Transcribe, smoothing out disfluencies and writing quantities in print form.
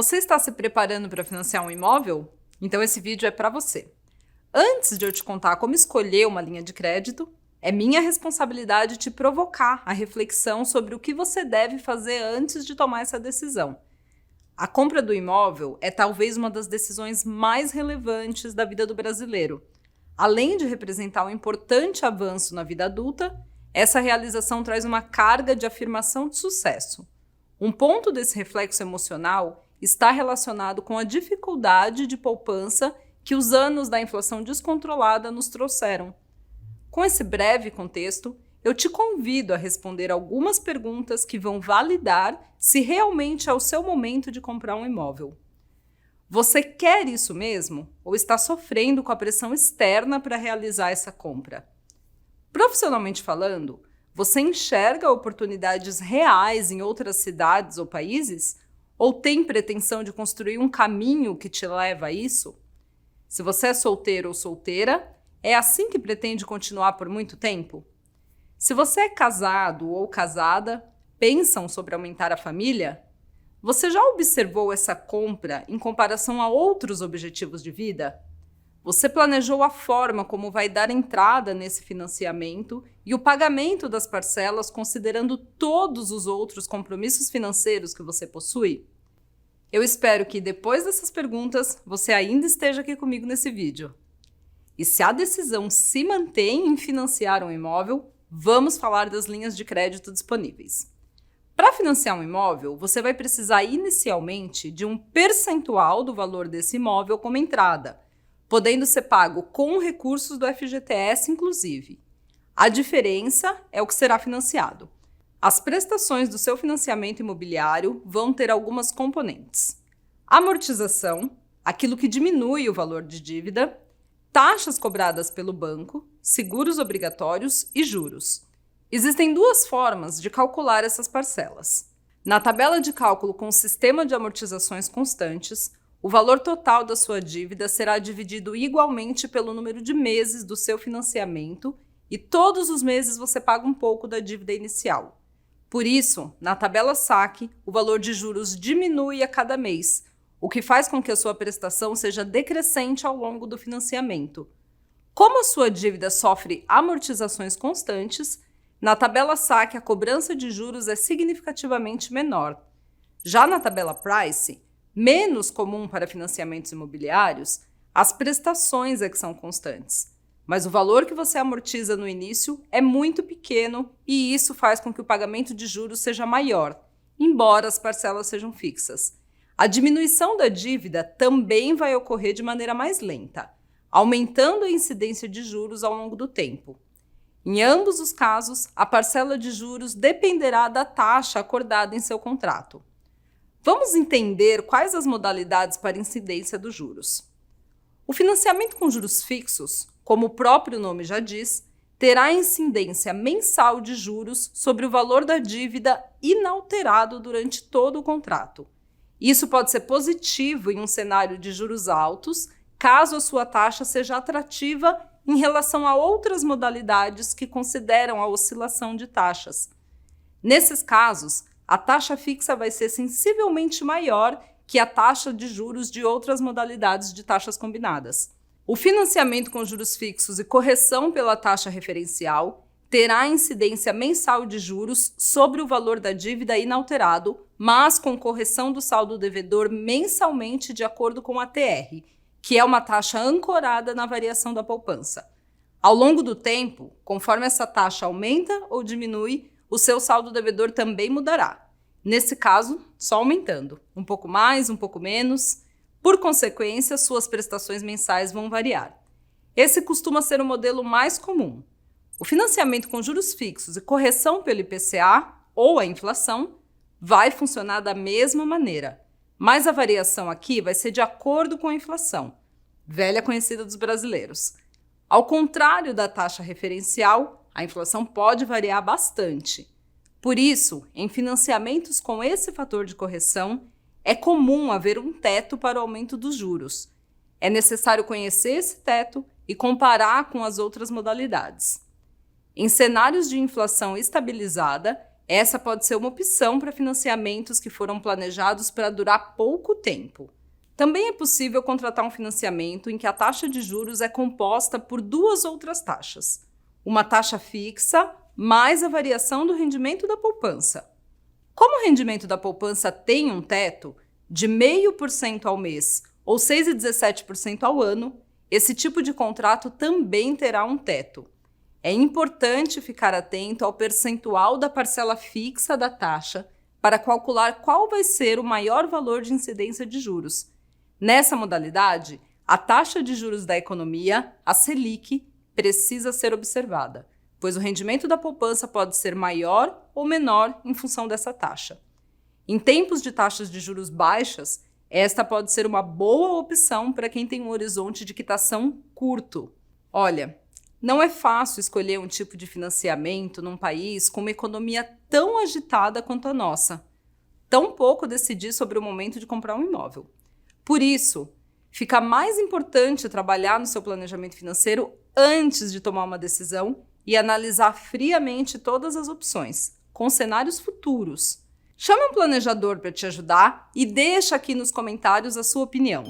Você está se preparando para financiar um imóvel? Então esse vídeo é para você. Antes de eu te contar como escolher uma linha de crédito, é minha responsabilidade te provocar a reflexão sobre o que você deve fazer antes de tomar essa decisão. A compra do imóvel é talvez uma das decisões mais relevantes da vida do brasileiro. Além de representar um importante avanço na vida adulta, essa realização traz uma carga de afirmação de sucesso. Um ponto desse reflexo emocional está relacionado com a dificuldade de poupança que os anos da inflação descontrolada nos trouxeram. Com esse breve contexto, eu te convido a responder algumas perguntas que vão validar se realmente é o seu momento de comprar um imóvel. Você quer isso mesmo ou está sofrendo com a pressão externa para realizar essa compra? Profissionalmente falando, você enxerga oportunidades reais em outras cidades ou países? Ou tem pretensão de construir um caminho que te leva a isso? Se você é solteiro ou solteira, é assim que pretende continuar por muito tempo? Se você é casado ou casada, pensam sobre aumentar a família? Você já observou essa compra em comparação a outros objetivos de vida? Você planejou a forma como vai dar entrada nesse financiamento e o pagamento das parcelas considerando todos os outros compromissos financeiros que você possui? Eu espero que depois dessas perguntas você ainda esteja aqui comigo nesse vídeo. E se a decisão se mantém em financiar um imóvel, vamos falar das linhas de crédito disponíveis. Para financiar um imóvel, você vai precisar inicialmente de um percentual do valor desse imóvel como entrada, podendo ser pago com recursos do FGTS, inclusive. A diferença é o que será financiado. As prestações do seu financiamento imobiliário vão ter algumas componentes: amortização, aquilo que diminui o valor de dívida, taxas cobradas pelo banco, seguros obrigatórios e juros. Existem duas formas de calcular essas parcelas. Na tabela de cálculo com o sistema de amortizações constantes, o valor total da sua dívida será dividido igualmente pelo número de meses do seu financiamento e todos os meses você paga um pouco da dívida inicial. Por isso, na tabela saque, o valor de juros diminui a cada mês, o que faz com que a sua prestação seja decrescente ao longo do financiamento. Como a sua dívida sofre amortizações constantes, na tabela saque a cobrança de juros é significativamente menor. Já na tabela price, menos comum para financiamentos imobiliários, as prestações é que são constantes. Mas o valor que você amortiza no início é muito pequeno e isso faz com que o pagamento de juros seja maior, embora as parcelas sejam fixas. A diminuição da dívida também vai ocorrer de maneira mais lenta, aumentando a incidência de juros ao longo do tempo. Em ambos os casos, a parcela de juros dependerá da taxa acordada em seu contrato. Vamos entender quais as modalidades para incidência dos juros. O financiamento com juros fixos, como o próprio nome já diz, terá incidência mensal de juros sobre o valor da dívida inalterado durante todo o contrato. Isso pode ser positivo em um cenário de juros altos, caso a sua taxa seja atrativa em relação a outras modalidades que consideram a oscilação de taxas. Nesses casos, a taxa fixa vai ser sensivelmente maior que a taxa de juros de outras modalidades de taxas combinadas. O financiamento com juros fixos e correção pela taxa referencial terá incidência mensal de juros sobre o valor da dívida inalterado, mas com correção do saldo devedor mensalmente de acordo com a TR, que é uma taxa ancorada na variação da poupança. Ao longo do tempo, conforme essa taxa aumenta ou diminui, o seu saldo devedor também mudará. Nesse caso, só aumentando, um pouco mais, um pouco menos. Por consequência, suas prestações mensais vão variar. Esse costuma ser o modelo mais comum. O financiamento com juros fixos e correção pelo IPCA ou a inflação vai funcionar da mesma maneira, mas a variação aqui vai ser de acordo com a inflação, velha conhecida dos brasileiros. Ao contrário da taxa referencial, a inflação pode variar bastante. Por isso, em financiamentos com esse fator de correção, é comum haver um teto para o aumento dos juros. É necessário conhecer esse teto e comparar com as outras modalidades. Em cenários de inflação estabilizada, Essa pode ser uma opção para financiamentos que foram planejados para durar pouco tempo. Também é possível contratar um financiamento em que a taxa de juros é composta por duas outras taxas. Uma taxa fixa mais a variação do rendimento da poupança. Como o rendimento da poupança tem um teto de 0,5% ao mês ou 6,17% ao ano, esse tipo de contrato também terá um teto. É importante ficar atento ao percentual da parcela fixa da taxa para calcular qual vai ser o maior valor de incidência de juros. Nessa modalidade, a taxa de juros da economia, a Selic, precisa ser observada, pois o rendimento da poupança pode ser maior ou menor em função dessa taxa. Em tempos de taxas de juros baixas, esta pode ser uma boa opção para quem tem um horizonte de quitação curto. Olha, não é fácil escolher um tipo de financiamento num país com uma economia tão agitada quanto a nossa. Tampouco decidir sobre o momento de comprar um imóvel. Por isso, fica mais importante trabalhar no seu planejamento financeiro antes de tomar uma decisão e analisar friamente todas as opções, com cenários futuros. Chame um planejador para te ajudar e deixa aqui nos comentários a sua opinião.